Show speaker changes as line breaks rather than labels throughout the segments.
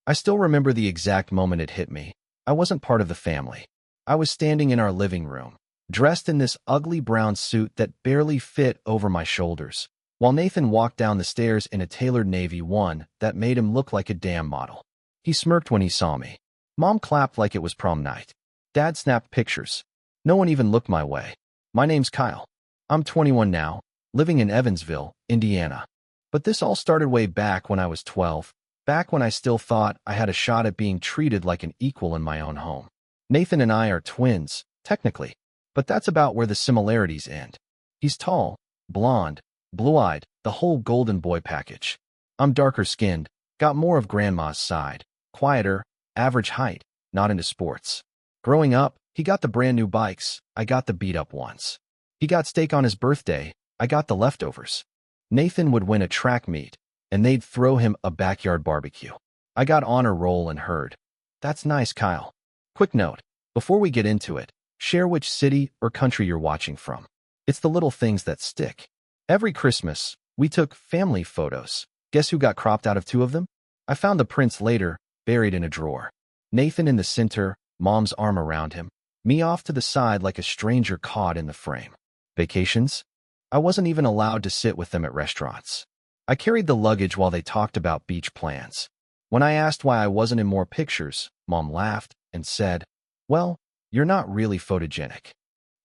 I still remember the exact moment it hit me. I wasn't part of the family. I was standing in our living room, dressed in this ugly brown suit that barely fit over my shoulders, while Nathan walked down the stairs in a tailored navy one that made him look like a damn model. He smirked when he saw me. Mom clapped like it was prom night. Dad snapped pictures. No one even looked my way. My name's Kyle. I'm 21 now, living in Evansville, Indiana. But this all started way back when I was 12, back when I still thought I had a shot at being treated like an equal in my own home. Nathan and I are twins, technically, but that's about where the similarities end. He's tall, blonde, blue-eyed, the whole golden boy package. I'm darker-skinned, got more of grandma's side, quieter, average height, not into sports. Growing up, he got the brand new bikes, I got the beat-up ones. He got steak on his birthday, I got the leftovers. Nathan would win a track meet, and they'd throw him a backyard barbecue. I got honor roll and herd. That's nice, Kyle. Quick note, before we get into it, share which city or country you're watching from. It's the little things that stick. Every Christmas, we took family photos. Guess who got cropped out of 2 of them? I found the prints later, buried in a drawer. Nathan in the center, Mom's arm around him, me off to the side like a stranger caught in the frame. Vacations? I wasn't even allowed to sit with them at restaurants. I carried the luggage while they talked about beach plans. When I asked why I wasn't in more pictures, Mom laughed and said, "Well, you're not really photogenic."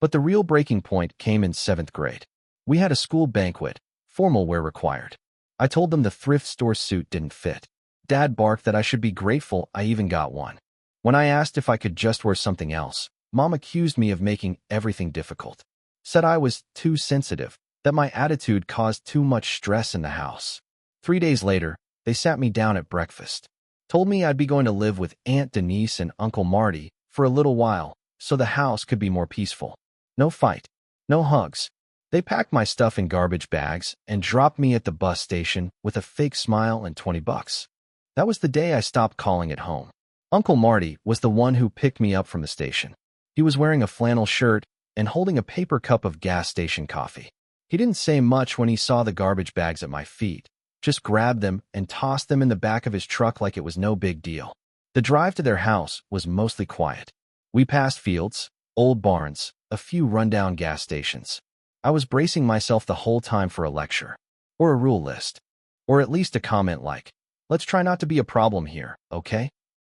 But the real breaking point came in 7th grade. We had a school banquet, formal wear required. I told them the thrift store suit didn't fit. Dad barked that I should be grateful I even got one. When I asked if I could just wear something else, Mom accused me of making everything difficult. Said I was too sensitive, that my attitude caused too much stress in the house. 3 days later, they sat me down at breakfast. Told me I'd be going to live with Aunt Denise and Uncle Marty for a little while, so the house could be more peaceful. No fight, no hugs. They packed my stuff in garbage bags and dropped me at the bus station with a fake smile and $20. That was the day I stopped calling it home. Uncle Marty was the one who picked me up from the station. He was wearing a flannel shirt and holding a paper cup of gas station coffee. He didn't say much when he saw the garbage bags at my feet, just grabbed them and tossed them in the back of his truck like it was no big deal. The drive to their house was mostly quiet. We passed fields, old barns, a few rundown gas stations. I was bracing myself the whole time for a lecture, or a rule list, or at least a comment like, "Let's try not to be a problem here, okay?"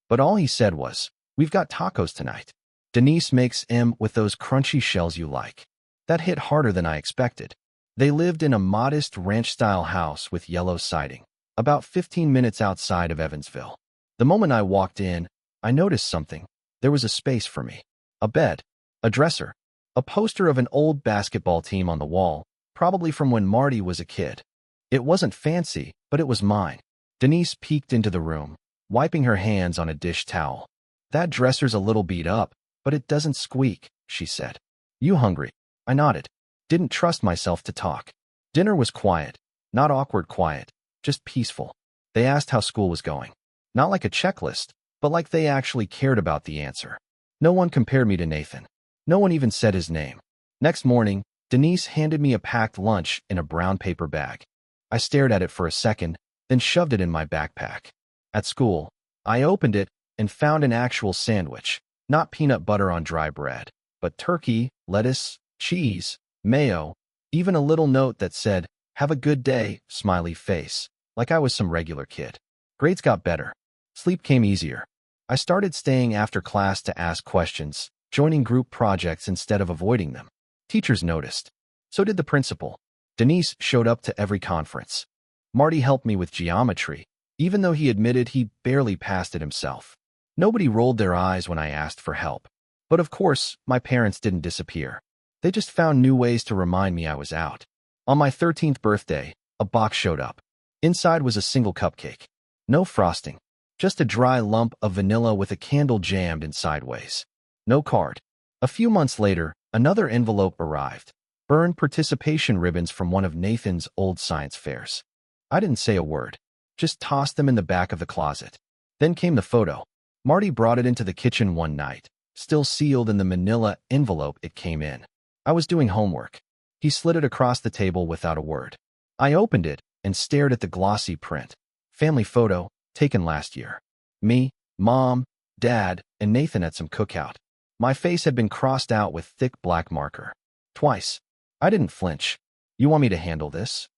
But all he said was, "We've got tacos tonight. Denise makes 'em with those crunchy shells you like." That hit harder than I expected. They lived in a modest ranch-style house with yellow siding, about 15 minutes outside of Evansville. The moment I walked in, I noticed something. There was a space for me. A bed, a dresser, a poster of an old basketball team on the wall, probably from when Marty was a kid. It wasn't fancy, but it was mine. Denise peeked into the room, wiping her hands on a dish towel. "That dresser's a little beat up, but it doesn't squeak," she said. "You hungry?" I nodded. Didn't trust myself to talk. Dinner was quiet, not awkward quiet, just peaceful. They asked how school was going. Not like a checklist, but like they actually cared about the answer. No one compared me to Nathan. No one even said his name. Next morning, Denise handed me a packed lunch in a brown paper bag. I stared at it for a second, then shoved it in my backpack. At school, I opened it and found an actual sandwich, not peanut butter on dry bread, but turkey, lettuce, cheese, mayo, even a little note that said, "Have a good day," smiley face, like I was some regular kid. Grades got better. Sleep came easier. I started staying after class to ask questions, joining group projects instead of avoiding them. Teachers noticed. So did the principal. Denise showed up to every conference. Marty helped me with geometry, even though he admitted he barely passed it himself. Nobody rolled their eyes when I asked for help. But of course, my parents didn't disappear. They just found new ways to remind me I was out. On my 13th birthday, a box showed up. Inside was a single cupcake. No frosting. Just a dry lump of vanilla with a candle jammed in sideways. No card. A few months later, another envelope arrived. Burned participation ribbons from one of Nathan's old science fairs. I didn't say a word. Just tossed them in the back of the closet. Then came the photo. Marty brought it into the kitchen one night, still sealed in the manila envelope it came in. I was doing homework. He slid it across the table without a word. I opened it and stared at the glossy print. Family photo, taken last year. Me, Mom, Dad, and Nathan at some cookout. My face had been crossed out with thick black marker. Twice. I didn't flinch. You want me to handle this?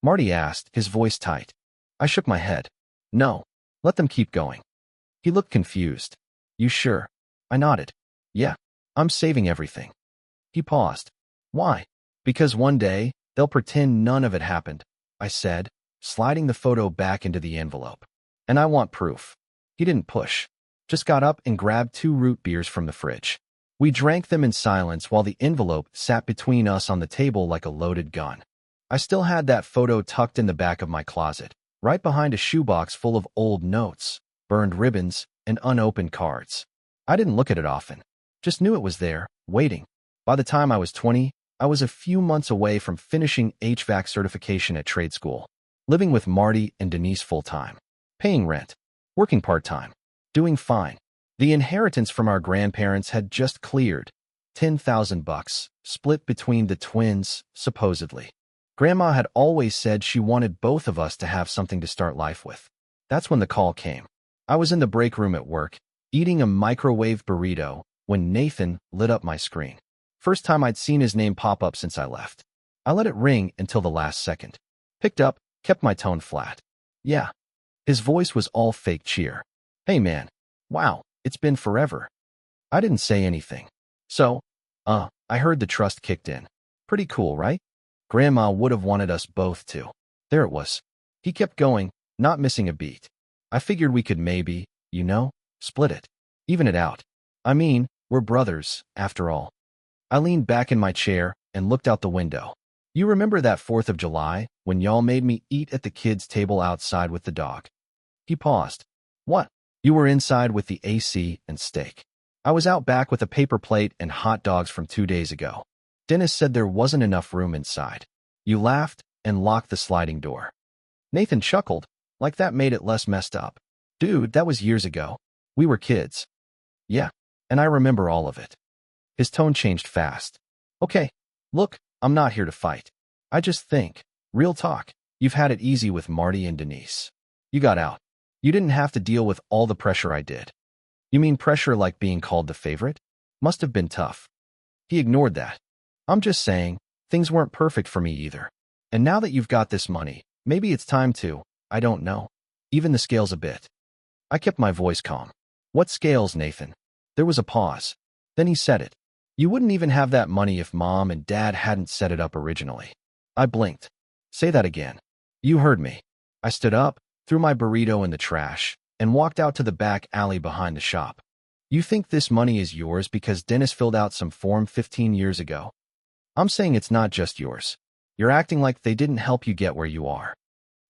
Marty asked, his voice tight. I shook my head. No. Let them keep going. He looked confused. You sure? I nodded. Yeah. I'm saving everything. He paused. Why? Because one day, they'll pretend none of it happened, I said, sliding the photo back into the envelope. And I want proof. He didn't push. Just got up and grabbed 2 root beers from the fridge. We drank them in silence while the envelope sat between us on the table like a loaded gun. I still had that photo tucked in the back of my closet, right behind a shoebox full of old notes, burned ribbons, and unopened cards. I didn't look at it often. Just knew it was there, waiting. By the time I was 20, I was a few months away from finishing HVAC certification at trade school, living with Marty and Denise full-time, paying rent, working part-time, doing fine. The inheritance from our grandparents had just cleared, $10,000, split between the twins, supposedly. Grandma had always said she wanted both of us to have something to start life with. That's when the call came. I was in the break room at work, eating a microwave burrito, when Nathan lit up my screen. First time I'd seen his name pop up since I left. I let it ring until the last second. Picked up, kept my tone flat. Yeah. His voice was all fake cheer. Hey man. Wow. It's been forever. I didn't say anything. So, I heard the trust kicked in. Pretty cool, right? Grandma would have wanted us both to. There it was. He kept going, not missing a beat. I figured we could maybe, split it. Even it out. I mean, we're brothers, after all. I leaned back in my chair and looked out the window. You remember that 4th of July, when y'all made me eat at the kids' table outside with the dog? He paused. What? You were inside with the AC and steak. I was out back with a paper plate and hot dogs from 2 days ago. Dennis said there wasn't enough room inside. You laughed and locked the sliding door. Nathan chuckled, like that made it less messed up. Dude, that was years ago. We were kids. Yeah, and I remember all of it. His tone changed fast. Okay, look, I'm not here to fight. I just think, real talk, you've had it easy with Marty and Denise. You got out. You didn't have to deal with all the pressure I did. You mean pressure like being called the favorite? Must have been tough. He ignored that. I'm just saying, things weren't perfect for me either. And now that you've got this money, maybe it's time to, I don't know, even the scales a bit. I kept my voice calm. What scales, Nathan? There was a pause. Then he said it. You wouldn't even have that money if Mom and Dad hadn't set it up originally. I blinked. Say that again. You heard me. I stood up, threw my burrito in the trash, and walked out to the back alley behind the shop. You think this money is yours because Dennis filled out some form 15 years ago? I'm saying it's not just yours. You're acting like they didn't help you get where you are.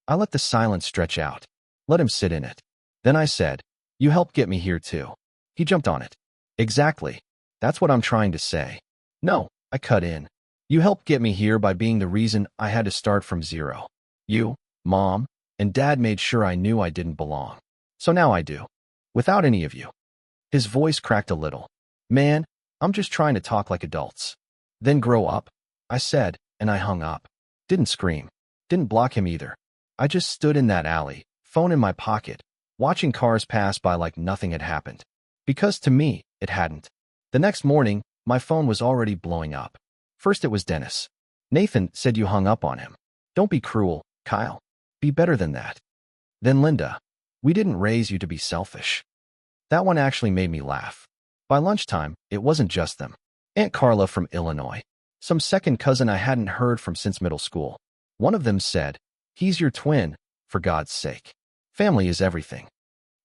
I let the silence stretch out. Let him sit in it. Then I said, you helped get me here too. He jumped on it. Exactly. That's what I'm trying to say. No, I cut in. You helped get me here by being the reason I had to start from zero. You, Mom, and Dad made sure I knew I didn't belong. So now I do. Without any of you. His voice cracked a little. Man, I'm just trying to talk like adults. Then grow up, I said, and I hung up. Didn't scream. Didn't block him either. I just stood in that alley, phone in my pocket, watching cars pass by like nothing had happened. Because to me, it hadn't. The next morning, my phone was already blowing up. First it was Dennis. Nathan said you hung up on him. Don't be cruel, Kyle. Be better than that. Then Linda. We didn't raise you to be selfish. That one actually made me laugh. By lunchtime, it wasn't just them. Aunt Carla from Illinois. Some second cousin I hadn't heard from since middle school. One of them said, he's your twin, for God's sake. Family is everything.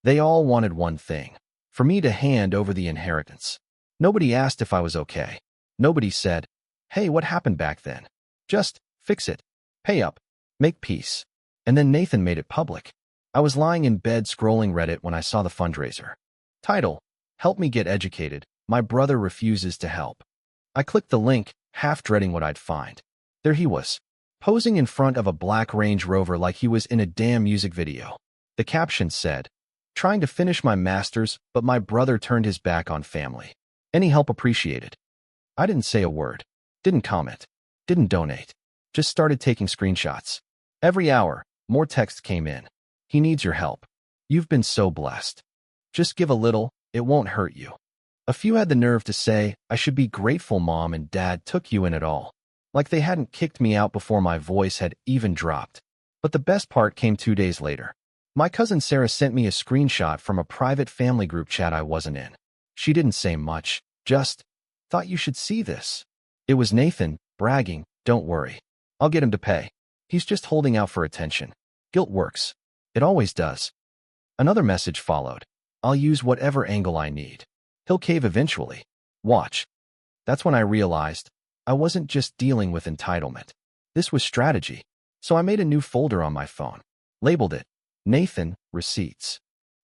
They all wanted one thing. For me to hand over the inheritance. Nobody asked if I was okay. Nobody said, hey, what happened back then? Just, fix it. Pay up. Make peace. And then Nathan made it public. I was lying in bed scrolling Reddit when I saw the fundraiser. Title, Help Me Get Educated. My brother refuses to help. I clicked the link, half dreading what I'd find. There he was, posing in front of a black Range Rover like he was in a damn music video. The caption said, trying to finish my master's, but my brother turned his back on family. Any help appreciated. I didn't say a word. Didn't comment. Didn't donate. Just started taking screenshots. Every hour, more text came in. He needs your help. You've been so blessed. Just give a little, it won't hurt you. A few had the nerve to say, I should be grateful Mom and Dad took you in at all. Like they hadn't kicked me out before my voice had even dropped. But the best part came 2 days later. My cousin Sarah sent me a screenshot from a private family group chat I wasn't in. She didn't say much, just, thought you should see this. It was Nathan, bragging, don't worry. I'll get him to pay. He's just holding out for attention. Guilt works. It always does. Another message followed. I'll use whatever angle I need. He'll cave eventually. Watch. That's when I realized I wasn't just dealing with entitlement. This was strategy. So I made a new folder on my phone. Labeled it Nathan Receipts.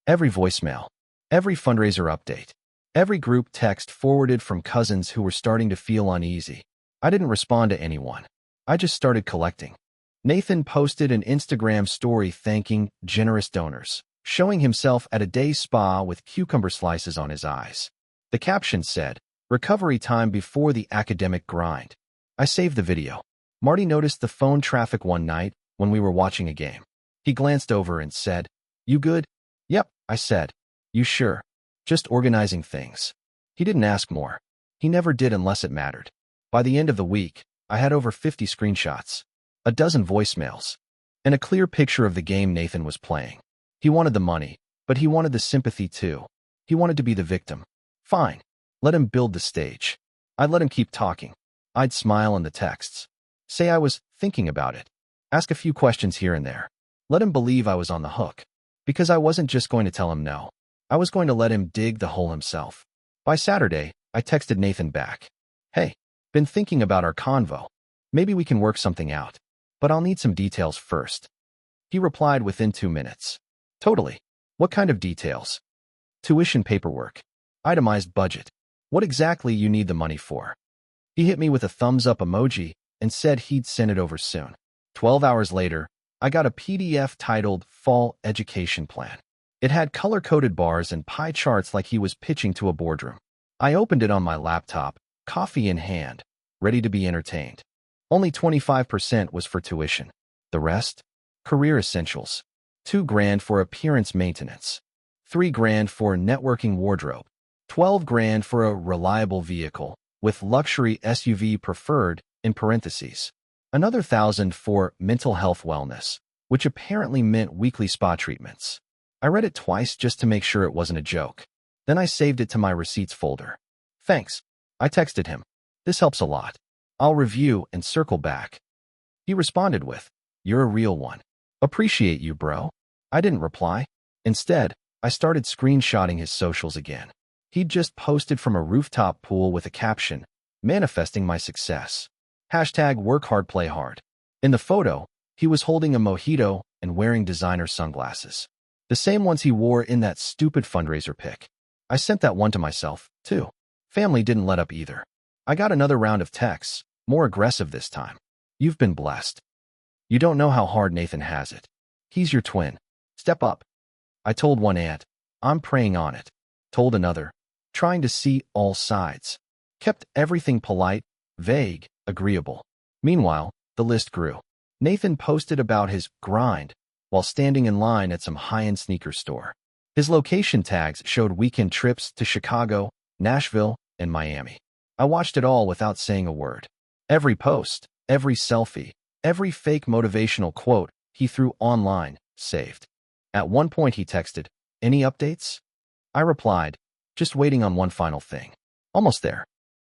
Every voicemail. Every fundraiser update. Every group text forwarded from cousins who were starting to feel uneasy. I didn't respond to anyone. I just started collecting. Nathan posted an Instagram story thanking generous donors, showing himself at a day spa with cucumber slices on his eyes. The caption said, recovery time before the academic grind. I saved the video. Marty noticed the phone traffic one night when we were watching a game. He glanced over and said, you good? Yep, I said. You sure? Just organizing things. He didn't ask more. He never did unless it mattered. By the end of the week, I had over 50 screenshots, a dozen voicemails, and a clear picture of the game Nathan was playing. He wanted the money, but he wanted the sympathy too. He wanted to be the victim. Fine. Let him build the stage. I'd let him keep talking. I'd smile in the texts. Say I was thinking about it. Ask a few questions here and there. Let him believe I was on the hook. Because I wasn't just going to tell him no. I was going to let him dig the hole himself. By Saturday, I texted Nathan back. Hey, been thinking about our convo. Maybe we can work something out. But I'll need some details first. He replied within 2 minutes. Totally. What kind of details? Tuition paperwork. Itemized budget. What exactly you need the money for? He hit me with a thumbs up emoji and said he'd send it over soon. 12 hours later, I got a PDF titled Fall Education Plan. It had color-coded bars and pie charts like he was pitching to a boardroom. I opened it on my laptop, coffee in hand, ready to be entertained. Only 25% was for tuition. The rest? Career essentials. $2,000 for appearance maintenance. $3,000 for networking wardrobe. $12,000 for a reliable vehicle, with luxury SUV preferred, in parentheses. Another $1,000 for mental health wellness, which apparently meant weekly spa treatments. I read it twice just to make sure it wasn't a joke. Then I saved it to my receipts folder. Thanks. I texted him. This helps a lot. I'll review and circle back. He responded with, you're a real one. Appreciate you, bro. I didn't reply. Instead, I started screenshotting his socials again. He'd just posted from a rooftop pool with a caption, manifesting my success. Hashtag work hard, play hard. In the photo, he was holding a mojito and wearing designer sunglasses. The same ones he wore in that stupid fundraiser pic. I sent that one to myself, too. Family didn't let up either. I got another round of texts, more aggressive this time. You've been blessed. You don't know how hard Nathan has it. He's your twin. Step up. I told one aunt, I'm praying on it. Told another, trying to see all sides. Kept everything polite, vague, agreeable. Meanwhile, the list grew. Nathan posted about his grind while standing in line at some high-end sneaker store. His location tags showed weekend trips to Chicago, Nashville, and Miami. I watched it all without saying a word. Every post, every selfie, every fake motivational quote he threw online, saved. At one point he texted, any updates? I replied, just waiting on one final thing. Almost there.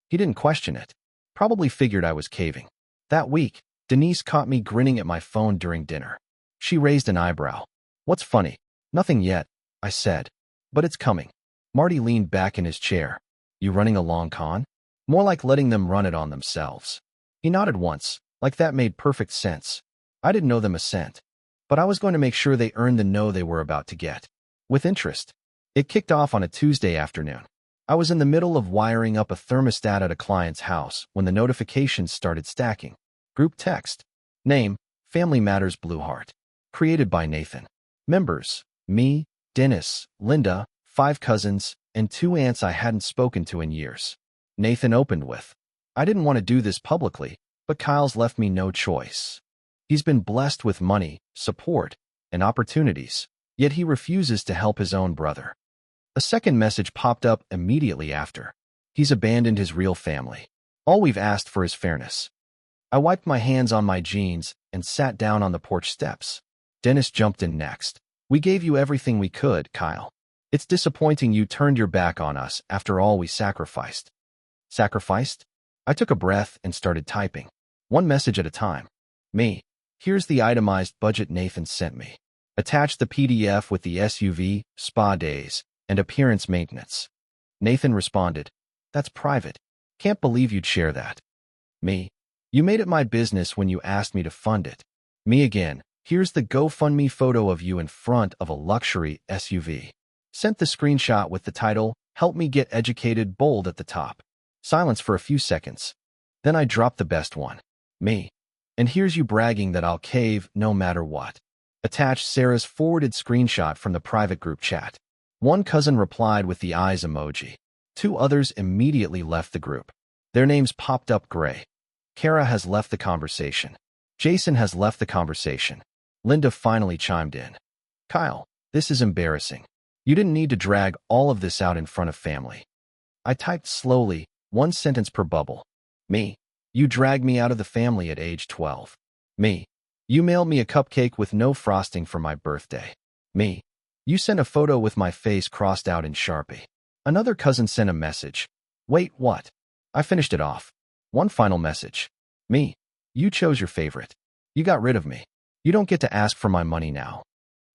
He didn't question it. Probably figured I was caving. That week, Denise caught me grinning at my phone during dinner. She raised an eyebrow. What's funny? Nothing yet, I said. But it's coming. Marty leaned back in his chair. You running a long con? More like letting them run it on themselves. He nodded once, like that made perfect sense. I didn't owe them a cent. But I was going to make sure they earned the no they were about to get. With interest. It kicked off on a Tuesday afternoon. I was in the middle of wiring up a thermostat at a client's house when the notifications started stacking. Group text. Name, Family Matters Blue Heart. Created by Nathan. Members, me, Dennis, Linda, 5 cousins, and 2 aunts I hadn't spoken to in years. Nathan opened with, I didn't want to do this publicly, but Kyle's left me no choice. He's been blessed with money, support, and opportunities, yet he refuses to help his own brother. A second message popped up immediately after. He's abandoned his real family. All we've asked for is fairness. I wiped my hands on my jeans and sat down on the porch steps. Dennis jumped in next. We gave you everything we could, Kyle. It's disappointing you turned your back on us after all we sacrificed. Sacrificed? I took a breath and started typing. One message at a time. Me. Here's the itemized budget Nathan sent me. Attach the PDF with the SUV, spa days, and appearance maintenance. Nathan responded, That's private. Can't believe you'd share that. Me. You made it my business when you asked me to fund it. Me again. Here's the GoFundMe photo of you in front of a luxury SUV. Sent the screenshot with the title, Help Me Get Educated, bold at the top. Silence for a few seconds. Then I dropped the best one. Me. And here's you bragging that I'll cave no matter what. Attached Sarah's forwarded screenshot from the private group chat. One cousin replied with the eyes emoji. Two others immediately left the group. Their names popped up gray. Kara has left the conversation. Jason has left the conversation. Linda finally chimed in. Kyle, this is embarrassing. You didn't need to drag all of this out in front of family. I typed slowly, one sentence per bubble. Me. You dragged me out of the family at age 12. Me. You mailed me a cupcake with no frosting for my birthday. Me. You sent a photo with my face crossed out in Sharpie. Another cousin sent a message. Wait, what? I finished it off. One final message. Me. You chose your favorite. You got rid of me. You don't get to ask for my money now.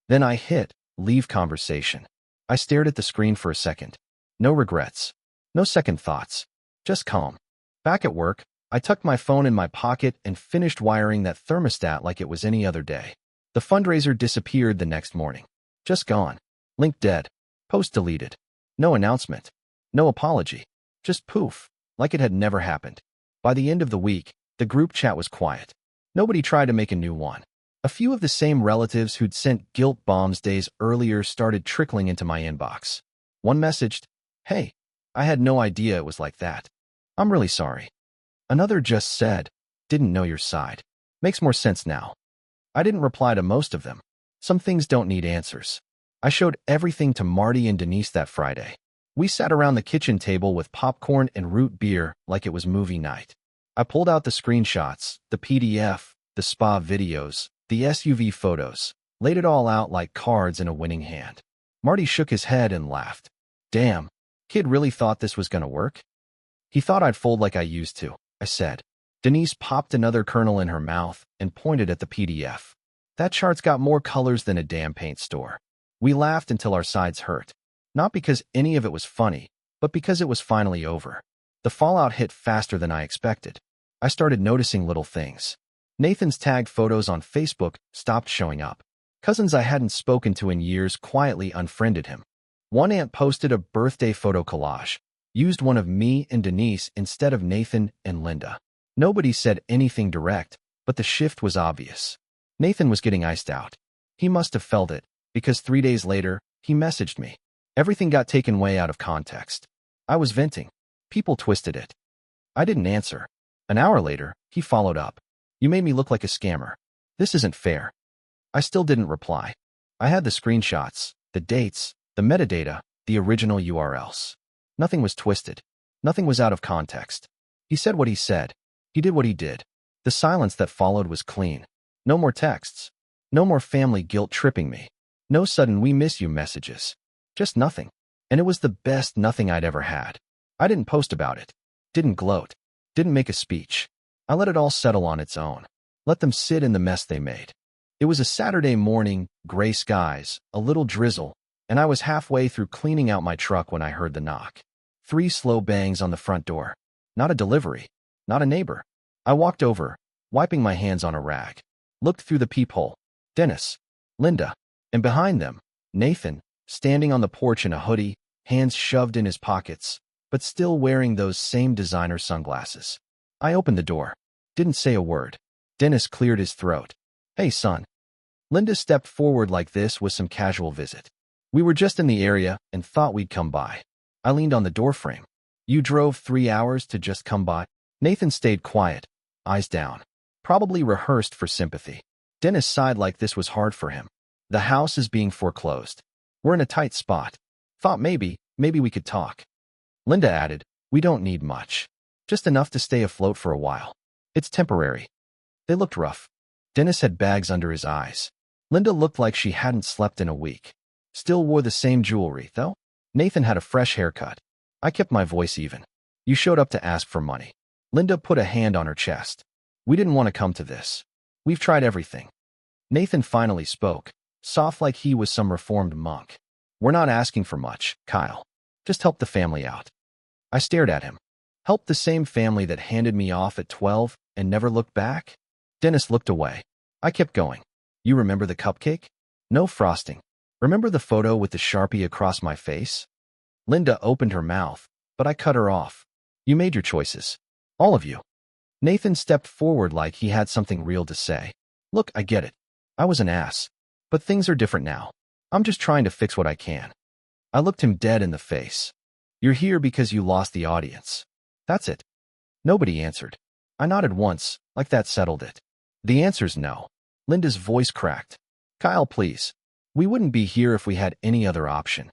Then I hit leave conversation. I stared at the screen for a second. No regrets. No second thoughts. Just calm. Back at work, I tucked my phone in my pocket and finished wiring that thermostat like it was any other day. The fundraiser disappeared the next morning. Just gone. Link dead. Post deleted. No announcement. No apology. Just poof, like it had never happened. By the end of the week, the group chat was quiet. Nobody tried to make a new one. A few of the same relatives who'd sent guilt bombs days earlier started trickling into my inbox. One messaged, Hey, I had no idea it was like that. I'm really sorry. Another just said, Didn't know your side. Makes more sense now. I didn't reply to most of them. Some things don't need answers. I showed everything to Marty and Denise that Friday. We sat around the kitchen table with popcorn and root beer like it was movie night. I pulled out the screenshots, the PDF, the spa videos, the SUV photos, laid it all out like cards in a winning hand. Marty shook his head and laughed. Damn, kid really thought this was gonna work? He thought I'd fold like I used to, I said. Denise popped another kernel in her mouth and pointed at the PDF. That chart's got more colors than a damn paint store. We laughed until our sides hurt. Not because any of it was funny, but because it was finally over. The fallout hit faster than I expected. I started noticing little things. Nathan's tagged photos on Facebook stopped showing up. Cousins I hadn't spoken to in years quietly unfriended him. One aunt posted a birthday photo collage, used one of me and Denise instead of Nathan and Linda. Nobody said anything direct, but the shift was obvious. Nathan was getting iced out. He must have felt it, because 3 days later, he messaged me. Everything got taken way out of context. I was venting. People twisted it. I didn't answer. An hour later, he followed up. You made me look like a scammer. This isn't fair. I still didn't reply. I had the screenshots, the dates, the metadata, the original URLs. Nothing was twisted. Nothing was out of context. He said what he said. He did what he did. The silence that followed was clean. No more texts. No more family guilt tripping me. No sudden we miss you messages. Just nothing. And it was the best nothing I'd ever had. I didn't post about it. Didn't gloat. Didn't make a speech. I let it all settle on its own. Let them sit in the mess they made. It was a Saturday morning, gray skies, a little drizzle, and I was halfway through cleaning out my truck when I heard the knock. 3 slow bangs on the front door. Not a delivery. Not a neighbor. I walked over, wiping my hands on a rag. Looked through the peephole. Dennis. Linda. And behind them, Nathan, standing on the porch in a hoodie, hands shoved in his pockets, but still wearing those same designer sunglasses. I opened the door. Didn't say a word. Dennis cleared his throat. Hey, son. Linda stepped forward like this was some casual visit. We were just in the area and thought we'd come by. I leaned on the doorframe. You drove 3 hours to just come by? Nathan stayed quiet, eyes down. Probably rehearsed for sympathy. Dennis sighed like this was hard for him. The house is being foreclosed. We're in a tight spot. Thought maybe we could talk. Linda added, we don't need much. Just enough to stay afloat for a while. It's temporary. They looked rough. Dennis had bags under his eyes. Linda looked like she hadn't slept in a week. Still wore the same jewelry, though. Nathan had a fresh haircut. I kept my voice even. You showed up to ask for money. Linda put a hand on her chest. We didn't want to come to this. We've tried everything. Nathan finally spoke, soft like he was some reformed monk. We're not asking for much, Kyle. Just help the family out. I stared at him. Help the same family that handed me off at 12 and never looked back? Dennis looked away. I kept going. You remember the cupcake? No frosting. Remember the photo with the Sharpie across my face? Linda opened her mouth, but I cut her off. You made your choices. All of you. Nathan stepped forward like he had something real to say. Look, I get it. I was an ass. But things are different now. I'm just trying to fix what I can. I looked him dead in the face. You're here because you lost the audience. That's it. Nobody answered. I nodded once, like that settled it. The answer's no. Linda's voice cracked. Kyle, please. We wouldn't be here if we had any other option.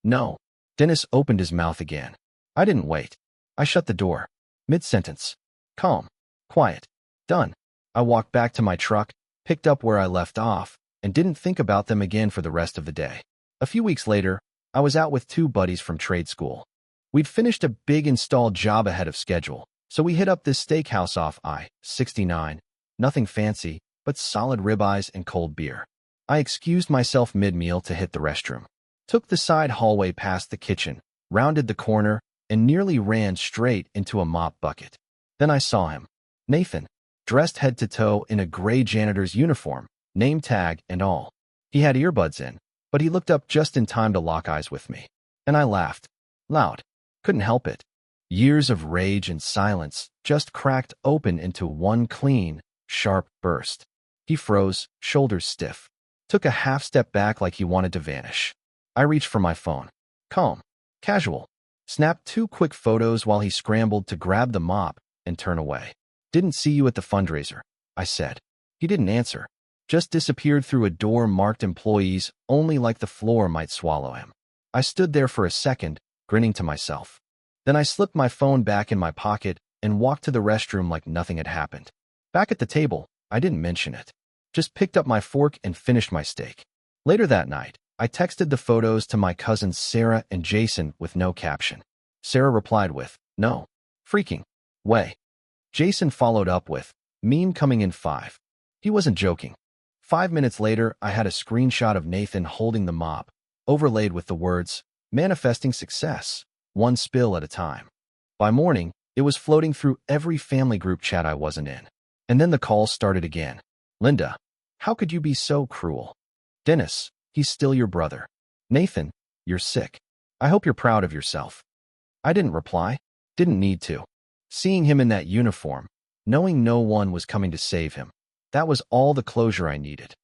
No. Dennis opened his mouth again. I didn't wait. I shut the door. Mid-sentence. Calm. Quiet. Done. I walked back to my truck, picked up where I left off, and didn't think about them again for the rest of the day. A few weeks later, I was out with two buddies from trade school. We'd finished a big installed job ahead of schedule, so we hit up this steakhouse off I-69. Nothing fancy, but solid ribeyes and cold beer. I excused myself mid-meal to hit the restroom. Took the side hallway past the kitchen, rounded the corner, and nearly ran straight into a mop bucket. Then I saw him. Nathan, dressed head to toe in a gray janitor's uniform, name tag and all. He had earbuds in, but he looked up just in time to lock eyes with me. And I laughed. Loud. Couldn't help it. Years of rage and silence just cracked open into one clean, sharp burst. He froze, shoulders stiff. Took a half step back like he wanted to vanish. I reached for my phone. Calm. Casual. Snapped 2 quick photos while he scrambled to grab the mop and turn away. Didn't see you at the fundraiser, I said. He didn't answer. Just disappeared through a door marked employees only like the floor might swallow him. I stood there for a second, grinning to myself. Then I slipped my phone back in my pocket and walked to the restroom like nothing had happened. Back at the table, I didn't mention it. Just picked up my fork and finished my steak. Later that night, I texted the photos to my cousins Sarah and Jason with no caption. Sarah replied with, no. Freaking way. Jason followed up with, meme coming in 5. He wasn't joking. 5 minutes later, I had a screenshot of Nathan holding the mop, overlaid with the words, manifesting success, one spill at a time. By morning, it was floating through every family group chat I wasn't in. And then the calls started again. Linda, how could you be so cruel? Dennis, he's still your brother. Nathan, you're sick. I hope you're proud of yourself. I didn't reply. Didn't need to. Seeing him in that uniform, knowing no one was coming to save him, that was all the closure I needed.